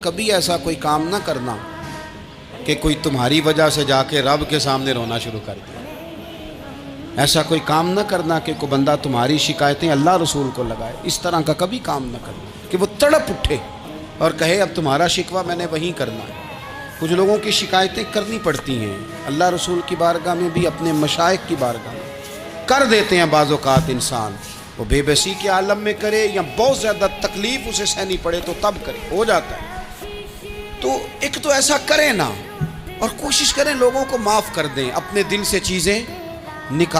कभी ऐसा कोई काम ना करना कि कोई तुम्हारी वजह से जाके रब के सामने रोना शुरू कर दिया। ऐसा कोई काम ना करना कि कोई बंदा तुम्हारी शिकायतें अल्लाह रसूल को लगाए। इस तरह का कभी काम ना करना कि वो तड़प उठे और कहे अब तुम्हारा शिकवा मैंने वहीं करना है। कुछ लोगों की शिकायतें करनी पड़ती हैं, अल्लाह रसूल की बारगाह में भी, अपने मशाइख की बारगाह में कर देते हैं। बाज़ औक़ात इंसान वो बेबसी के आलम में करे या बहुत ज़्यादा तकलीफ़ उसे सहनी पड़े तो तब करे, हो जाता है। तो एक तो ऐसा करें ना, और कोशिश करें लोगों को माफ़ कर दें, अपने दिल से चीज़ें निकाल